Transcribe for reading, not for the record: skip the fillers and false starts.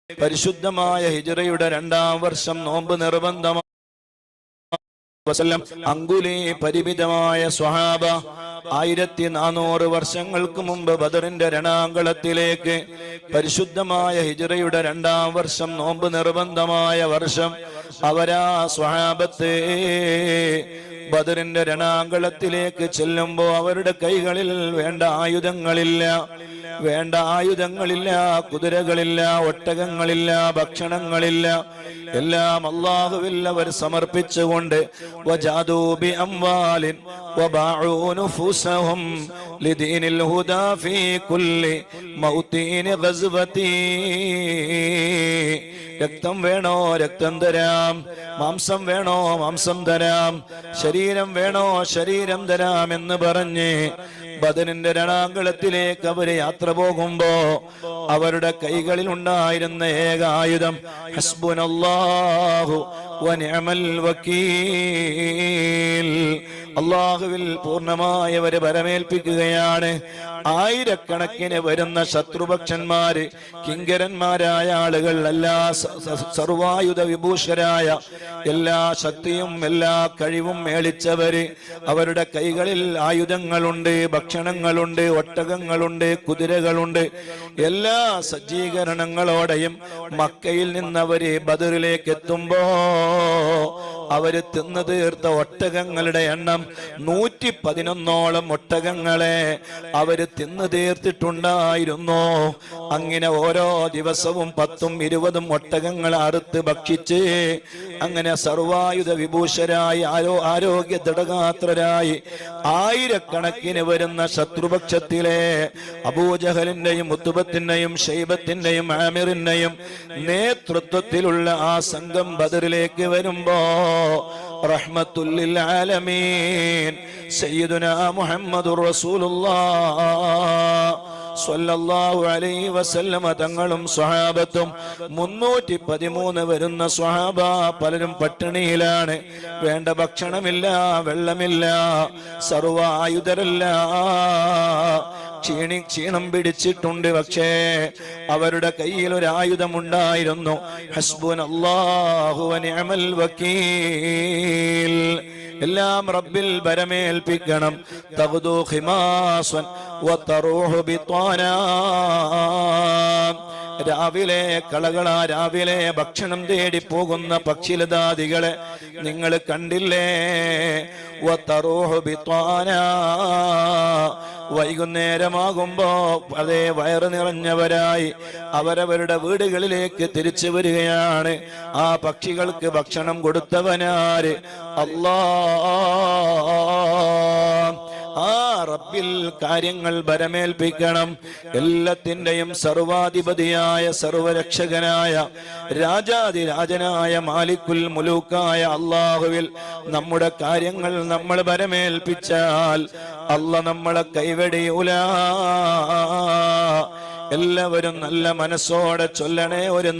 പരിശുദ്ധമായ ഹിജ്റയുടെ 2-ാം വർഷം നോമ്പ് നിർബന്ധമാണ്. അങ്കുലി പരിമിതമായ സ്വഹാബ 1400 വർഷങ്ങൾക്ക് മുമ്പ് ബദറിന്റെ രണാങ്കളത്തിലേക്ക് പരിശുദ്ധമായ ഹിജ്റയുടെ 2-ാം വർഷം നോമ്പ് നിർബന്ധമായ വർഷം അവരാ സ്വഹാബത്തെ ബദറിന്റെ രണാങ്കളത്തിലേക്ക് ചെല്ലുമ്പോൾ അവരുടെ കൈകളിൽ വേണ്ട ആയുധങ്ങളില്ല, കുതിരകളില്ല, ഒട്ടകങ്ങളില്ല, ഭക്ഷണങ്ങളില്ല. എല്ലാം അല്ലാഹുവിൽ അവർ സമർപ്പിച്ചുകൊണ്ട് വജാദൂ ബി അംവാലിൻ വബാഉ നുഫൂസഹും ലിദീനിൽ ഹുദാ ഫീ കുല്ലി മൗതീൻ ഗസ്വതി. രക്തം വേണോ രക്തം തരാം, മാംസം വേണോ മാംസം തരാം, ശരീരം വേണോ ശരീരം തരാം എന്ന് പറഞ്ഞ് ബദറിന്റെ രണാങ്കളത്തിലേക്ക് അവര് യാത്ര പോകുമ്പോ അവരുടെ കൈകളിൽ ഉണ്ടായിരുന്ന ഏക ആയുധം ഹസ്ബുനല്ലാഹു വനിഅമൽ വകീൽ, അല്ലാഹുവിൽ പൂർണ്ണമായി അവരെ ഭരമേൽപ്പിക്കുകയാണ്. ആയിരക്കണക്കിന് വരുന്ന ശത്രുപക്ഷന്മാര്, കിങ്കരന്മാരായ ആളുകൾ, എല്ലാ സർവായുധ വിഭൂഷരായ, എല്ലാ ശക്തിയും എല്ലാ കഴിവും മേളിച്ചവര്, അവരുടെ കൈകളിൽ ആയുധങ്ങളുണ്ട്, ഭക്ഷണങ്ങളുണ്ട്, ഒട്ടകങ്ങളുണ്ട്, കുതിരകളുണ്ട്. എല്ലാ സജ്ജീകരണങ്ങളോടെയും മക്കയിൽ നിന്നവര് ബദറിലേക്ക് എത്തുമ്പോ അവര് തിന്നു തീർത്ത ഒട്ടകങ്ങളുടെ എണ്ണം 111ഓളം ഒട്ടകങ്ങളെ അവര് തിന്നു തീർത്തിട്ടുണ്ടായിരുന്നു. അങ്ങനെ ഓരോ ദിവസവും 10ഉം 20ഉം ഒട്ടകങ്ങൾ അറുത്ത് ഭക്ഷിച്ച് അങ്ങനെ സർവായുധ വിഭൂഷരായി ആരോഗ്യ ദൃഢഗാത്രരായി ആയിരക്കണക്കിന് വരുന്ന ശത്രുപക്ഷത്തിലെ അബൂജഹലിന്റെയും ഉത്ബത്തിന്റെയും ഷൈബത്തിന്റെയും ആമിറിന്റെയും നേതൃത്വത്തിലുള്ള ആ സംഘം ബദറിലേക്ക് വരുമ്പോ റഹ്മത്തുൽ ലിൽ ആലമീൻ സയ്യിദുനാ മുഹമ്മദുർ റസൂലുള്ളാഹ് സ്വല്ലല്ലാഹു അലൈഹി വസല്ലമ തങ്ങളും സ്വഹാബത്തും 313 വരുന്ന സ്വഹാബ പലരും പട്ടിണിയിലാണ്. വേണ്ട ഭക്ഷണമില്ല, വെള്ളമില്ല, സർവ ആയുധരല്ല, ക്ഷീണം പിടിച്ചിട്ടുണ്ട്. പക്ഷേ അവരുടെ കയ്യിൽ ഒരു ആയുധമുണ്ടായിരുന്നു, ഹസ്ബുനല്ലാഹു വനിഅമൽ വകീൽ. എല്ലാം റബ്ബിൽ ഭരമേൽപ്പിക്കണം. തഗ്ദൂ ഖിമാസൻ വതറൂഹു ബിത്വാനാ, രാവിലെ കളകളാ, രാവിലെ ഭക്ഷണം തേടി പോകുന്ന പക്ഷിലതാദികളെ നിങ്ങൾ കണ്ടില്ലേ? വതറൂഹു ബിത്വാനാ, വൈകുന്നേരമാകുമ്പോ അതേ വയറ് നിറഞ്ഞവരായി അവരവരുടെ വീടുകളിലേക്ക് തിരിച്ചു വരികയാണ്. ആ പക്ഷികൾക്ക് ഭക്ഷണം കൊടുത്തവനാര്? അല്ലാഹ്. ആ റബ്ബിൽ കാര്യങ്ങൾ ഭരമേൽപ്പിക്കണം. എല്ലാത്തിന്റെയും സർവാധിപതിയായ സർവരക്ഷകനായ രാജാതിരാജനായ മാലിക്കുൽ മുലൂക്കായ അല്ലാഹുവിൽ നമ്മുടെ കാര്യങ്ങൾ നമ്മൾ ഭരമേൽപ്പിച്ചാൽ അല്ലാഹ് നമ്മളെ കൈവെടിയൂല. എല്ലാവരും നല്ല മനസ്സോടെ ചൊല്ലണേ ഒരു